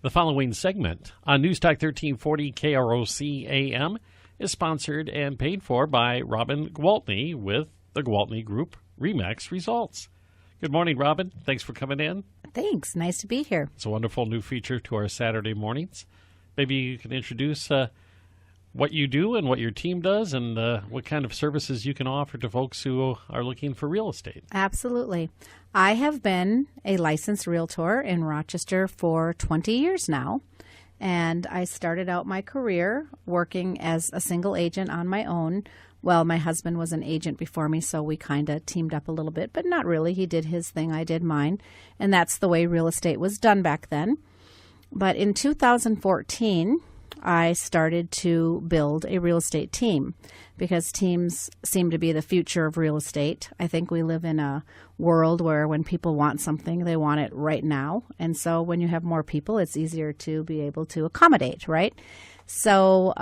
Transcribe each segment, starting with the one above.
The following segment on News Talk 1340 KROC-AM is sponsored and paid for by Robin Gwaltney with the Gwaltney Group RE/MAX results. Good morning, Robin. Thanks for coming in. Thanks. Nice to be here. It's a wonderful new feature to our Saturday mornings. Maybe you can introduce what you do and what your team does and what kind of services you can offer to folks who are looking for real estate. Absolutely. I have been a licensed realtor in Rochester for 20 years now, and I started out my career working as a single agent on my own. Well, my husband was an agent before me, so we kind of teamed up a little bit, but not really. He did his thing, I did mine, and that's the way real estate was done back then. But in 2014, I started to build a real estate team because teams seem to be the future of real estate. I think we live in a world where when people want something, they want it right now. And so when you have more people, it's easier to be able to accommodate, right? So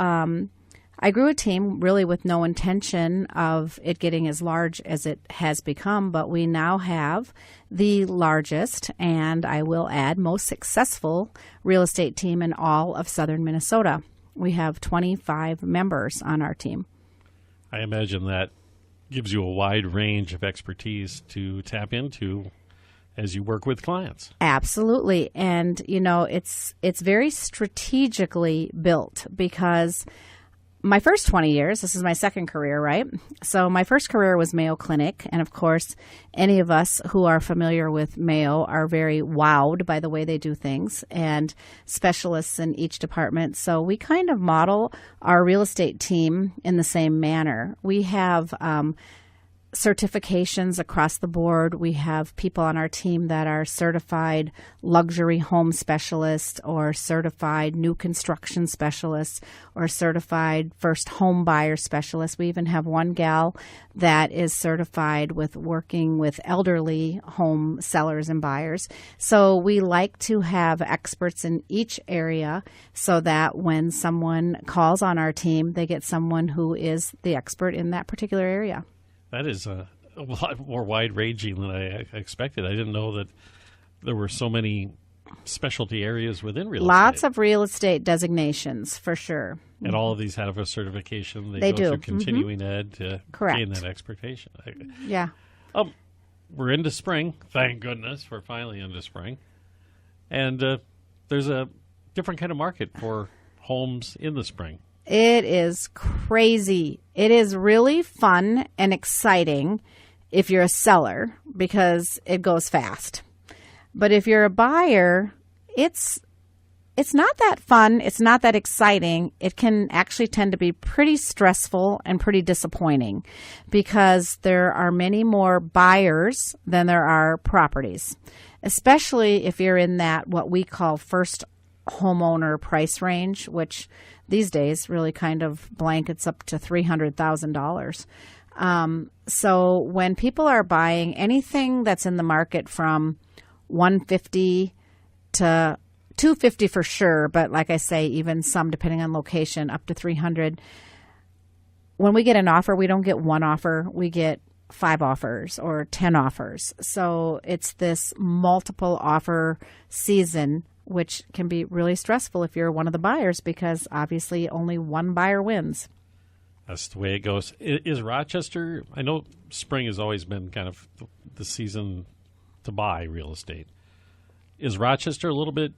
I grew a team really with no intention of it getting as large as it has become, but we now have the largest, and I will add, most successful real estate team in all of southern Minnesota. We have 25 members on our team. I imagine that gives you a wide range of expertise to tap into as you work with clients. Absolutely. And, you know, it's very strategically built because my first 20 years, this is my second career, right? So my first career was Mayo Clinic. And of course, any of us who are familiar with Mayo are very wowed by the way they do things and specialists in each department. So we kind of model our real estate team in the same manner. We have certifications across the board. We have people on our team that are certified luxury home specialists or certified new construction specialists or certified first home buyer specialists. We even have one gal that is certified with working with elderly home sellers and buyers. So we like to have experts in each area so that when someone calls on our team, they get someone who is the expert in that particular area. That is a lot more wide-ranging than I expected. I didn't know that there were so many specialty areas within real estate. Lots of real estate designations, for sure. And all of these have a certification. They go do. through continuing ed to Correct. gain that expertise. Yeah. We're into spring. Thank goodness we're finally into spring. And there's a different kind of market for homes in the spring. It is crazy. It is really fun and exciting if you're a seller because it goes fast. But if you're a buyer, it's not that fun. It's not that exciting. It can actually tend to be pretty stressful and pretty disappointing because there are many more buyers than there are properties, especially if you're in that what we call first homeowner price range, which these days really kind of blankets up to $300,000. So when people are buying anything that's in the market from $150 to $250 for sure, but like I say, even some depending on location up to $300. When we get an offer, we don't get one offer, we get 5 offers or 10 offers. So it's this multiple offer season, which can be really stressful if you're one of the buyers because obviously only one buyer wins. That's the way it goes. Is Rochester, I know spring has always been kind of the season to buy real estate. Is Rochester a little bit,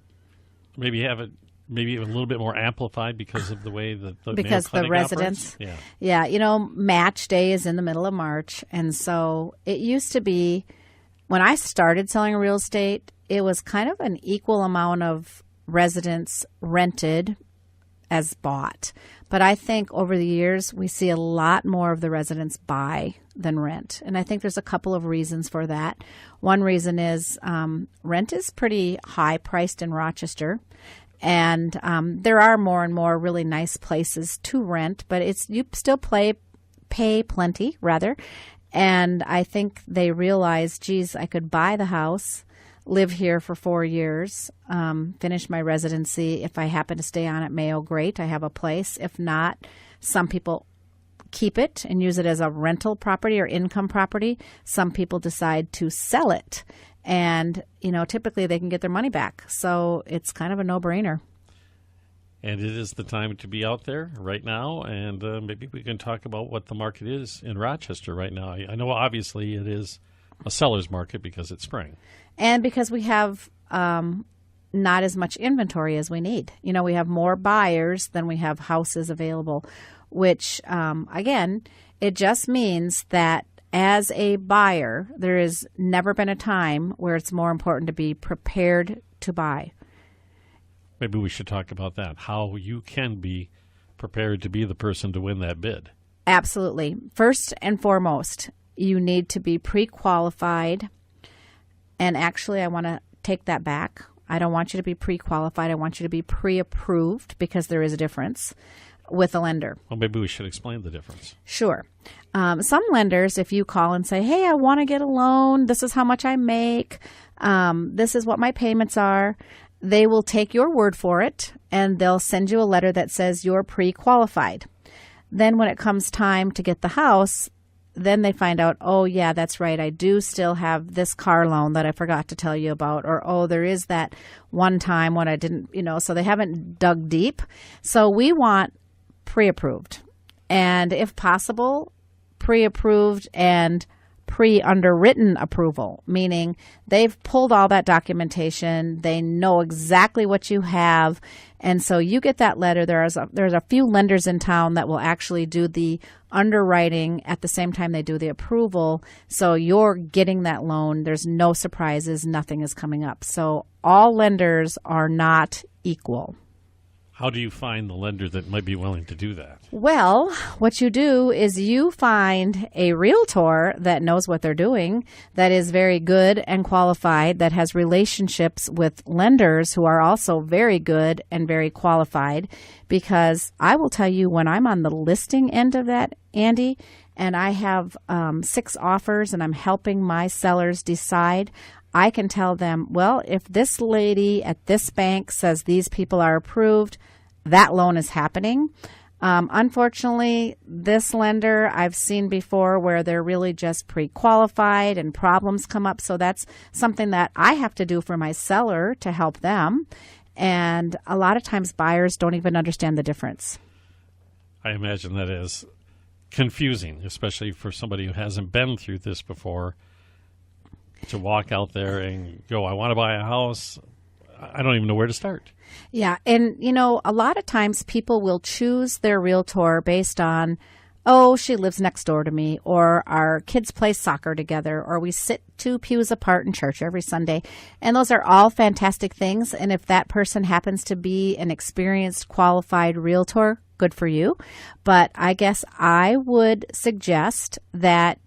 maybe even a little bit more amplified because of the way the because Mayo the Clinic residents? operates? Yeah, you know, match day is in the middle of March. And so it used to be, when I started selling real estate, it was kind of an equal amount of residents rented as bought. But I think over the years, we see a lot more of the residents buy than rent. And I think there's a couple of reasons for that. One reason is rent is pretty high priced in Rochester. And there are more and more really nice places to rent, but you still pay plenty, rather. And I think they realize, geez, I could buy the house, live here for 4 years, finish my residency. If I happen to stay on at Mayo, great, I have a place. If not, some people keep it and use it as a rental property or income property. Some people decide to sell it. And, typically they can get their money back. So it's kind of a no-brainer. And it is the time to be out there right now. And maybe we can talk about what the market is in Rochester right now. I know obviously it is a seller's market because it's spring. And because we have not as much inventory as we need. We have more buyers than we have houses available, which, again, it just means that as a buyer, there has never been a time where it's more important to be prepared to buy. Maybe we should talk about that, how you can be prepared to be the person to win that bid. Absolutely. First and foremost, you need to be pre-qualified. And actually, I want to take that back. I don't want you to be pre-qualified. I want you to be pre-approved because there is a difference with a lender. Well, maybe we should explain the difference. Sure. Some lenders, if you call and say, hey, I want to get a loan, this is how much I make, this is what my payments are, they will take your word for it and they'll send you a letter that says you're pre-qualified. Then when it comes time to get the house, then they find out, oh, yeah, that's right, I do still have this car loan that I forgot to tell you about, or, oh, there is that one time when I didn't, so they haven't dug deep. So we want pre-approved, and if possible, pre-approved and pre-underwritten approval, meaning they've pulled all that documentation, they know exactly what you have, and so you get that letter. There's a few lenders in town that will actually do the underwriting at the same time they do the approval, so you're getting that loan. There's no surprises, nothing is coming up. So all lenders are not equal. How do you find the lender that might be willing to do that? Well, what you do is you find a realtor that knows what they're doing, that is very good and qualified, that has relationships with lenders who are also very good and very qualified. Because I will tell you, when I'm on the listing end of that, Andy, and I have 6 offers and I'm helping my sellers decide, I can tell them, well, if this lady at this bank says these people are approved, that loan is happening. Unfortunately, this lender I've seen before where they're really just pre-qualified and problems come up. So that's something that I have to do for my seller to help them. And a lot of times buyers don't even understand the difference. I imagine that is confusing, especially for somebody who hasn't been through this before. To walk out there and go, I want to buy a house. I don't even know where to start. Yeah. And, a lot of times people will choose their realtor based on, oh, she lives next door to me, or our kids play soccer together, or we sit 2 pews apart in church every Sunday. And those are all fantastic things. And if that person happens to be an experienced, qualified realtor, good for you. But I guess I would suggest that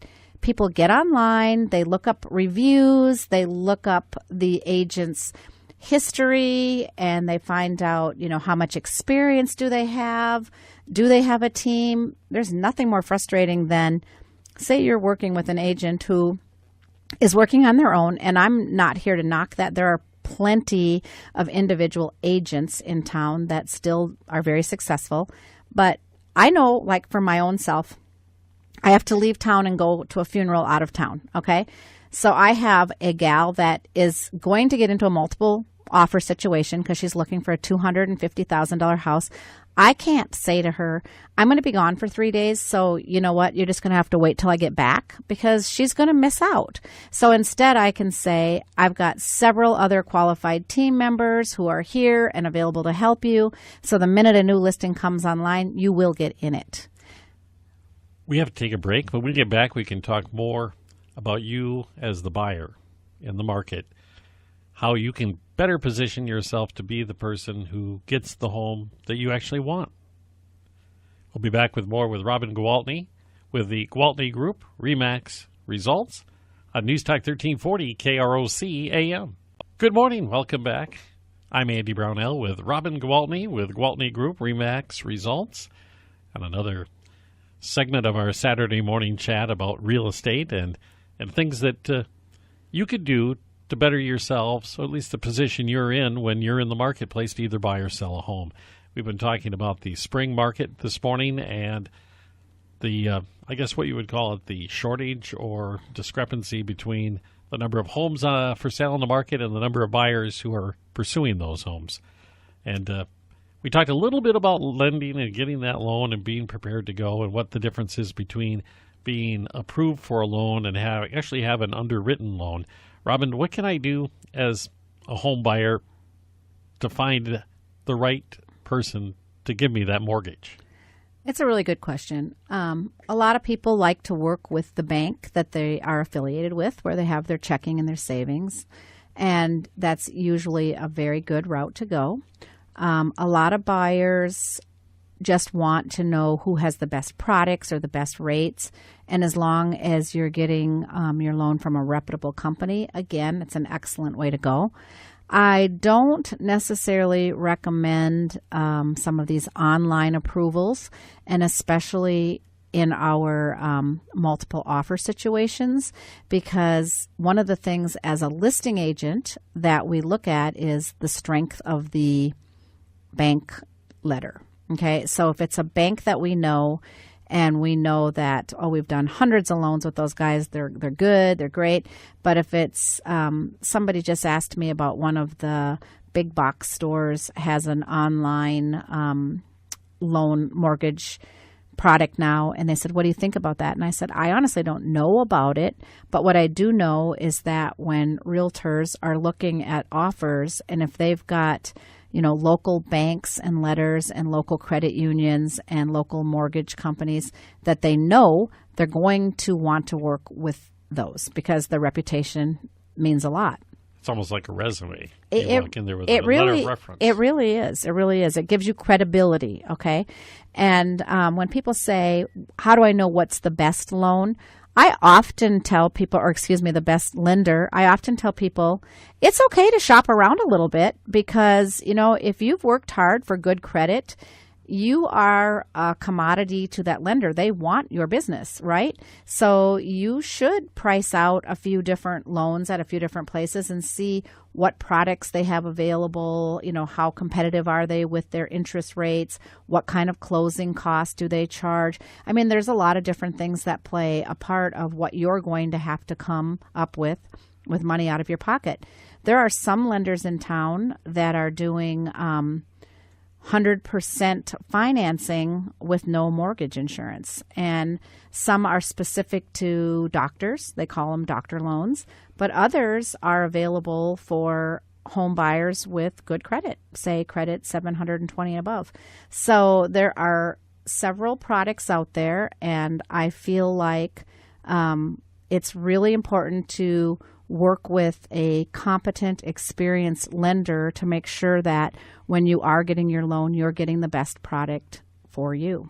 people get online, they look up reviews, they look up the agent's history, and they find out, how much experience do they have? Do they have a team? There's nothing more frustrating than, say you're working with an agent who is working on their own, and I'm not here to knock that. There are plenty of individual agents in town that still are very successful. But I know, like for my own self, I have to leave town and go to a funeral out of town, okay? So I have a gal that is going to get into a multiple offer situation because she's looking for a $250,000 house. I can't say to her, I'm going to be gone for 3 days, so you know what? You're just going to have to wait till I get back, because she's going to miss out. So instead I can say, I've got several other qualified team members who are here and available to help you. So the minute a new listing comes online, you will get in it. We have to take a break, but when we get back, we can talk more about you as the buyer in the market, how you can better position yourself to be the person who gets the home that you actually want. We'll be back with more with Robin Gwaltney with the Gwaltney Group RE/MAX Results on News Talk 1340 KROC-AM. Good morning. Welcome back. I'm Andy Brownell with Robin Gwaltney with Gwaltney Group RE/MAX Results, and another segment of our Saturday morning chat about real estate and things that you could do to better yourselves, or at least the position you're in when you're in the marketplace to either buy or sell a home. We've been talking about the spring market this morning, and I guess what you would call it, the shortage or discrepancy between the number of homes for sale in the market and the number of buyers who are pursuing those homes. And we talked a little bit about lending and getting that loan and being prepared to go, and what the difference is between being approved for a loan and actually have an underwritten loan. Robin, what can I do as a home buyer to find the right person to give me that mortgage? It's a really good question. A lot of people like to work with the bank that they are affiliated with, where they have their checking and their savings, and that's usually a very good route to go. A lot of buyers just want to know who has the best products or the best rates, and as long as you're getting your loan from a reputable company, again, it's an excellent way to go. I don't necessarily recommend some of these online approvals, and especially in our multiple offer situations, because one of the things as a listing agent that we look at is the strength of the bank letter. Okay, so if it's a bank that we know, and we know that, we've done hundreds of loans with those guys, they're good, they're great. But if it's somebody just asked me about one of the big box stores has an online loan mortgage product now, and they said, what do you think about that? And I said, I honestly don't know about it, but what I do know is that when realtors are looking at offers, and if they've got local banks and letters and local credit unions and local mortgage companies that they know, they're going to want to work with those because the reputation means a lot. It's almost like a resume. You walk in there with a letter of reference. It really is. It really is. It gives you credibility, okay? And when people say, how do I know what's the best loan? I often tell people, the best lender, I often tell people it's okay to shop around a little bit because, if you've worked hard for good credit, you are a commodity to that lender. They want your business, right? So you should price out a few different loans at a few different places and see what products they have available, how competitive are they with their interest rates, what kind of closing costs do they charge. I mean, there's a lot of different things that play a part of what you're going to have to come up with money out of your pocket. There are some lenders in town that are doing 100% financing with no mortgage insurance. And some are specific to doctors. They call them doctor loans. But others are available for home buyers with good credit, say credit 720 and above. So there are several products out there, and I feel like it's really important to work with a competent, experienced lender to make sure that when you are getting your loan, you're getting the best product for you.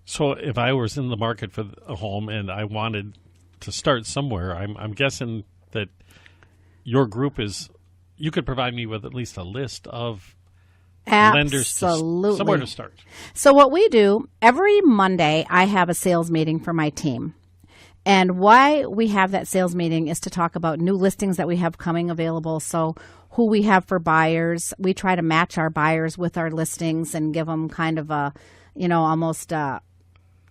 So if I was in the market for a home and I wanted to start somewhere, I'm guessing that your group you could provide me with at least a list of lenders somewhere to start. So what we do, every Monday, I have a sales meeting for my team. And why we have that sales meeting is to talk about new listings that we have coming available. So who we have for buyers. We try to match our buyers with our listings and give them kind of a, almost a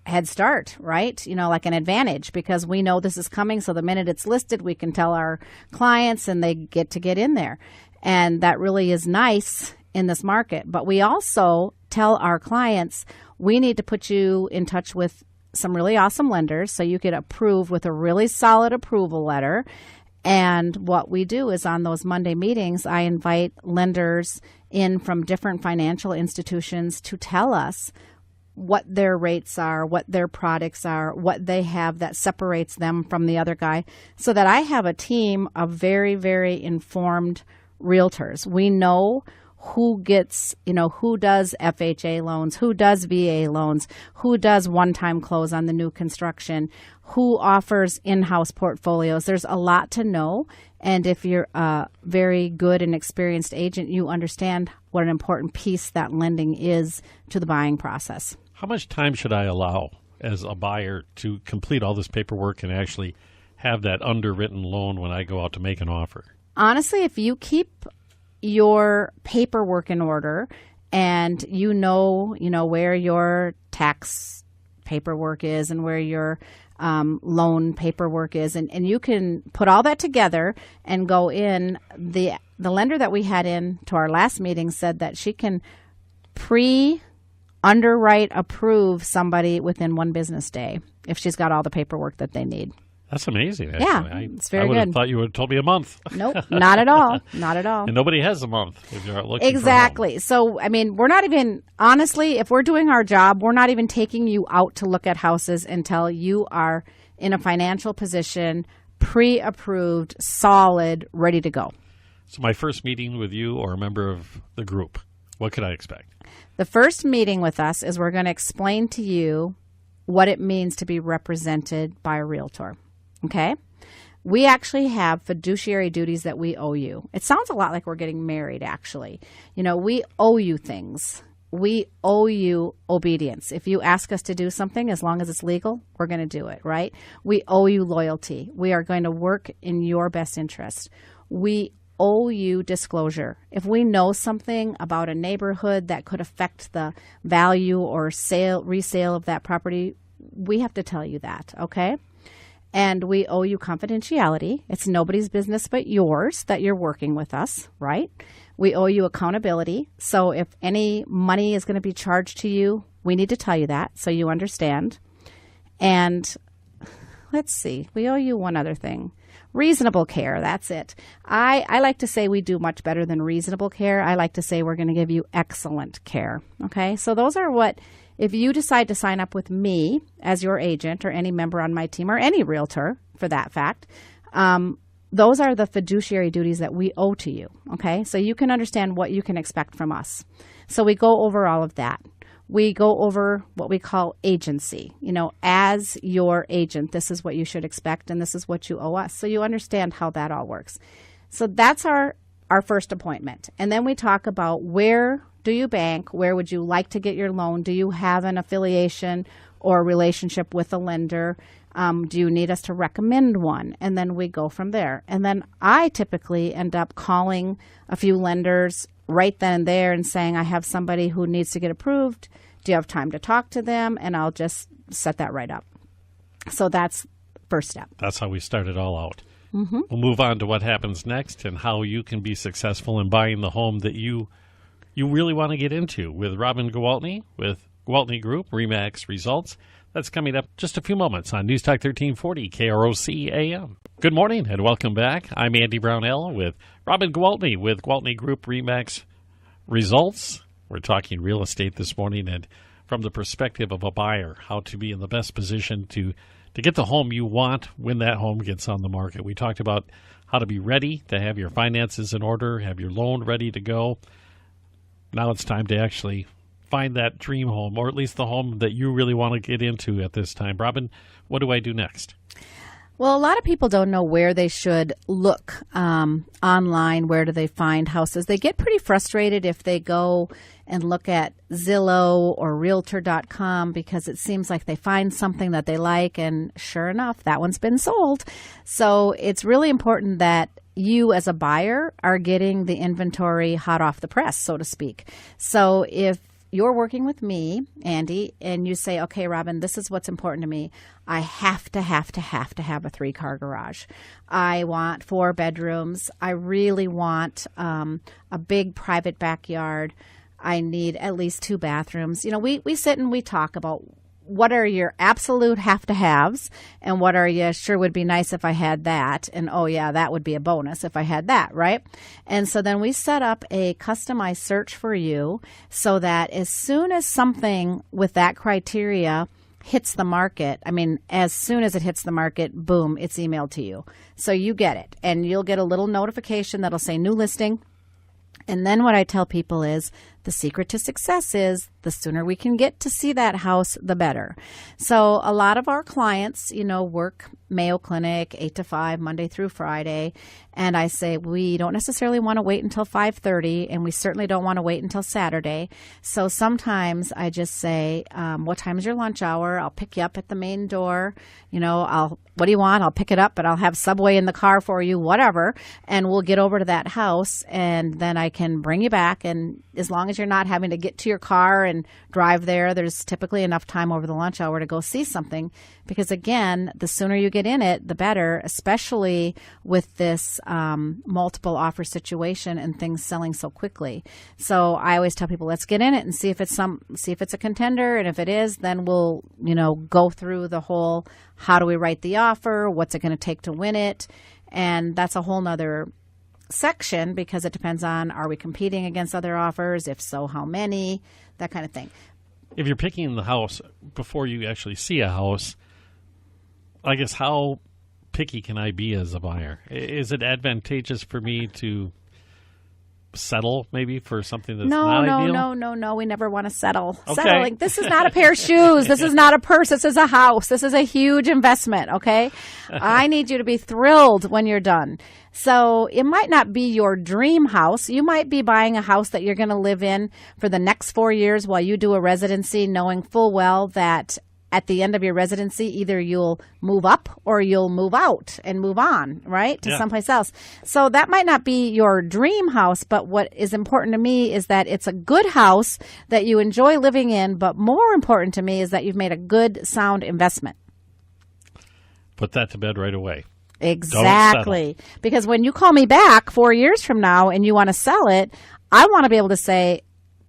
head start, right? Like an advantage because we know this is coming. So the minute it's listed, we can tell our clients and they get in there. And that really is nice in this market. But we also tell our clients, we need to put you in touch with some really awesome lenders so you get approved with a really solid approval letter. And what we do is on those Monday meetings, I invite lenders in from different financial institutions to tell us what their rates are, what their products are, what they have that separates them from the other guy, so that I have a team of very, very informed realtors. We know who gets, who does FHA loans, who does VA loans, who does one-time close on the new construction, who offers in-house portfolios. There's a lot to know. And if you're a very good and experienced agent, you understand what an important piece that lending is to the buying process. How much time should I allow as a buyer to complete all this paperwork and actually have that underwritten loan when I go out to make an offer? Honestly, if you keep your paperwork in order and you know where your tax paperwork is and where your loan paperwork is. And you can put all that together and go in. The lender that we had in to our last meeting said that she can underwrite approve somebody within 1 business day if she's got all the paperwork that they need. That's amazing. Actually. Yeah, it's very good. I would have good. thought you would have told me a month. Nope, not at all. Not at all. And nobody has a month if you're looking exactly. for a home. So, I mean, we're not even, honestly, if we're doing our job, we're not even taking you out to look at houses until you are in a financial position, pre-approved, solid, ready to go. So my first meeting with you or a member of the group, what could I expect? The first meeting with us is we're going to explain to you what it means to be represented by a realtor. Okay? We actually have fiduciary duties that we owe you. It sounds a lot like we're getting married, actually. You know, we owe you things. We owe you obedience. If you ask us to do something, as long as it's legal, we're going to do it, right? We owe you loyalty. We are going to work in your best interest. We owe you disclosure. If we know something about a neighborhood that could affect the value or resale of that property, we have to tell you that, okay? And we owe you confidentiality. It's nobody's business but yours that you're working with us, right? We owe you accountability. So if any money is going to be charged to you, we need to tell you that so you understand. And let's see, we owe you one other thing. Reasonable care, that's it. I like to say we do much better than reasonable care. I like to say we're going to give you excellent care, okay? So those are what, if you decide to sign up with me as your agent or any member on my team or any realtor for that fact, those are the fiduciary duties that we owe to you, okay? So you can understand what you can expect from us. So we go over all of that. We go over what we call agency. You know, as your agent, this is what you should expect and this is what you owe us. So you understand how that all works. So that's our first appointment. And then we talk about where do you bank? Where would you like to get your loan? Do you have an affiliation or relationship with a lender? Do you need us to recommend one? And then we go from there. And then I typically end up calling a few lenders right then and there and saying, I have somebody who needs to get approved. Do you have time to talk to them? And I'll just set that right up. So that's first step. That's how we start it all out. Mm-hmm. We'll move on to what happens next and how you can be successful in buying the home that you really want to get into with Robin Gwaltney with Gwaltney Group, RE/MAX Results. That's coming up just a few moments on News Talk 1340 KROC-AM. Good morning and welcome back. I'm Andy Brownell with Robin Gwaltney with Gwaltney Group, RE/MAX Results. We're talking real estate this morning and from the perspective of a buyer, how to be in the best position to get the home you want when that home gets on the market. We talked about how to be ready to have your finances in order, have your loan ready to go. Now it's time to actually find that dream home, or at least the home that you really want to get into at this time. Robin, what do I do next? Well, a lot of people don't know where they should look online. Where do they find houses? They get pretty frustrated if they go and look at Zillow or Realtor.com because it seems like they find something that they like, and sure enough, that one's been sold. So it's really important that you as a buyer are getting the inventory hot off the press, so to speak. So if you're working with me, Andy, and you say, okay, Robin, this is what's important to me. I have to have a 3-car garage. I want 4 bedrooms. I really want a big private backyard. I need at least 2 bathrooms. You know, we sit and we talk about what are your absolute have-to-haves and what are you sure would be nice if I had that. And, oh, yeah, that would be a bonus if I had that, right? And so then we set up a customized search for you so that as soon as something with that criteria hits the market, I mean, as soon as it hits the market, boom, it's emailed to you. So you get it. And you'll get a little notification that'll say new listing. And then what I tell people is the secret to success is the sooner we can get to see that house, the better. So a lot of our clients, you know, work Mayo Clinic 8 to 5, Monday through Friday. And I say we don't necessarily want to wait until 5:30, and we certainly don't want to wait until Saturday. So sometimes I just say, what time is your lunch hour? I'll pick you up at the main door. You know, what do you want? I'll pick it up, but I'll have Subway in the car for you, whatever. And we'll get over to that house, and then I can bring you back. And as long as as you're not having to get to your car and drive there, there's typically enough time over the lunch hour to go see something. Because again, the sooner you get in it, the better, especially with this multiple offer situation and things selling so quickly. So I always tell people, let's get in it and see if it's a contender. And if it is, then we'll, go through the whole, how do we write the offer? What's it going to take to win it? And that's a whole nother section, because it depends on, are we competing against other offers? If so, how many? That kind of thing. If you're picking the house before you actually see a house, I guess how picky can I be as a buyer? Is it advantageous for me to settle maybe for something that's not ideal? No. We never want to settle. Okay. Settling. This is not a pair of shoes. This is not a purse. This is a house. This is a huge investment, okay? I need you to be thrilled when you're done. So it might not be your dream house. You might be buying a house that you're going to live in for the next 4 years while you do a residency, knowing full well that at the end of your residency, either you'll move up or you'll move out and move on, right, to someplace else. So that might not be your dream house, but what is important to me is that it's a good house that you enjoy living in, but more important to me is that you've made a good, sound investment. Put that to bed right away. Exactly. Because when you call me back 4 years from now and you want to sell it, I want to be able to say,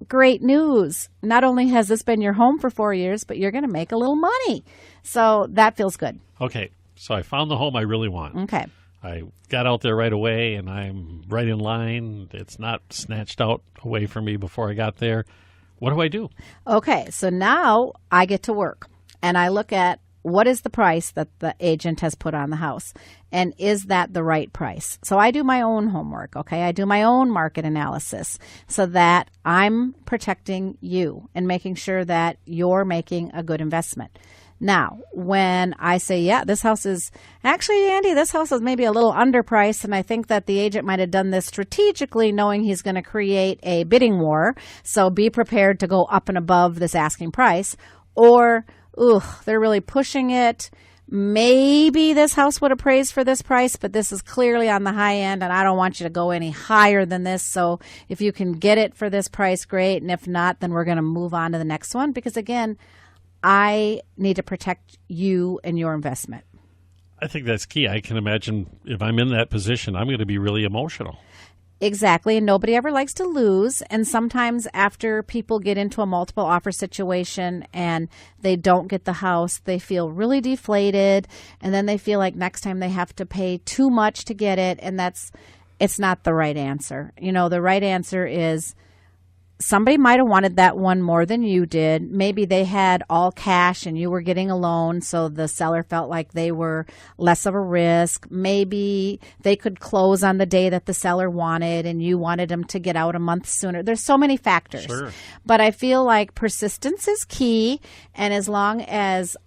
great news. Not only has this been your home for 4 years, but you're going to make a little money. So that feels good. Okay. So I found the home I really want. Okay. I got out there right away, and I'm right in line. It's not snatched out away from me before I got there. What do I do? Okay. So now I get to work, and I look at what is the price that the agent has put on the house, and is that the right price? So I do my own homework, okay? I do my own market analysis so that I'm protecting you and making sure that you're making a good investment. Now, when I say, yeah, this house is actually, Andy, this house is maybe a little underpriced, and I think that the agent might have done this strategically, knowing he's going to create a bidding war. So be prepared to go up and above this asking price. Or, they're really pushing it. Maybe this house would appraise for this price, but this is clearly on the high end, and I don't want you to go any higher than this. So if you can get it for this price, great. And if not, then we're going to move on to the next one, because, again, I need to protect you and your investment. I think that's key. I can imagine if I'm in that position, I'm going to be really emotional. Exactly. And nobody ever likes to lose. And sometimes after people get into a multiple offer situation and they don't get the house, they feel really deflated. And then they feel like next time they have to pay too much to get it. And it's not the right answer. The right answer is, somebody might have wanted that one more than you did. Maybe they had all cash and you were getting a loan, so the seller felt like they were less of a risk. Maybe they could close on the day that the seller wanted and you wanted them to get out a month sooner. There's so many factors. Sure. But I feel like persistence is key, and as long as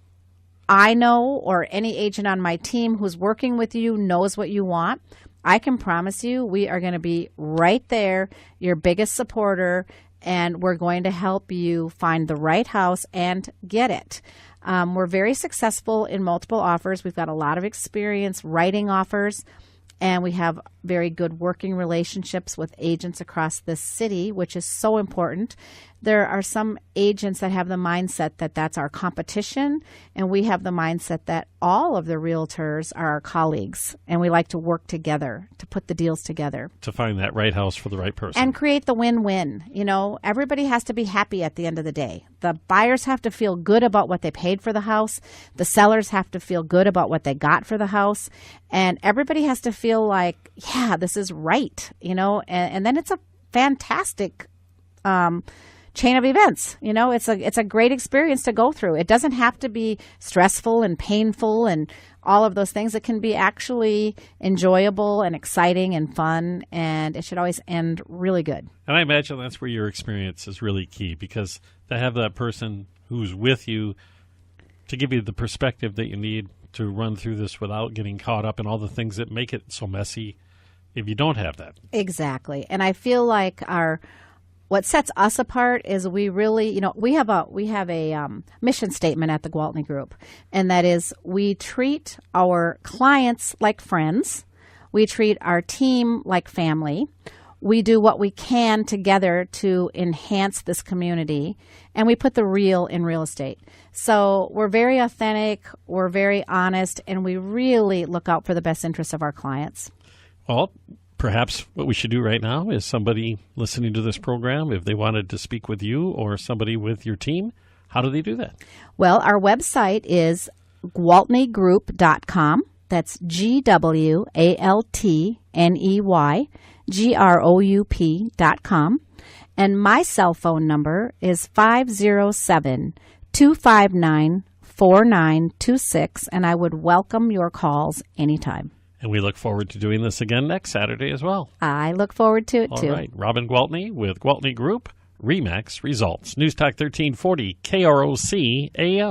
I know, or any agent on my team who's working with you knows what you want, I can promise you we are going to be right there, your biggest supporter, and we're going to help you find the right house and get it. We're very successful in multiple offers. We've got a lot of experience writing offers, and we have very good working relationships with agents across this city, which is so important. There are some agents that have the mindset that that's our competition, and we have the mindset that all of the realtors are our colleagues, and we like to work together to put the deals together. To find that right house for the right person. And create the win-win. Everybody has to be happy at the end of the day. The buyers have to feel good about what they paid for the house. The sellers have to feel good about what they got for the house. And everybody has to feel like, yeah, this is right, and then it's a fantastic chain of events. It's a great experience to go through. It doesn't have to be stressful and painful and all of those things. It can be actually enjoyable and exciting and fun, and it should always end really good. And I imagine that's where your experience is really key, because to have that person who's with you to give you the perspective that you need to run through this without getting caught up in all the things that make it so messy if you don't have that. Exactly. And I feel like what sets us apart is we really, we have a mission statement at the Gwaltney Group, and that is we treat our clients like friends. We treat our team like family. we do what we can together to enhance this community, and we put the real in real estate. So we're very authentic, we're very honest, and we really look out for the best interests of our clients. Well, perhaps what we should do right now is somebody listening to this program, if they wanted to speak with you or somebody with your team, how do they do that? Well, our website is gwaltneygroup.com. That's GWALTNEYGROUP.com. And my cell phone number is 507-259-4926, and I would welcome your calls anytime. And we look forward to doing this again next Saturday as well. I look forward to it, too. All right. Robin Gwaltney with Gwaltney Group, RE/MAX Results. News Talk 1340, KROC-AM.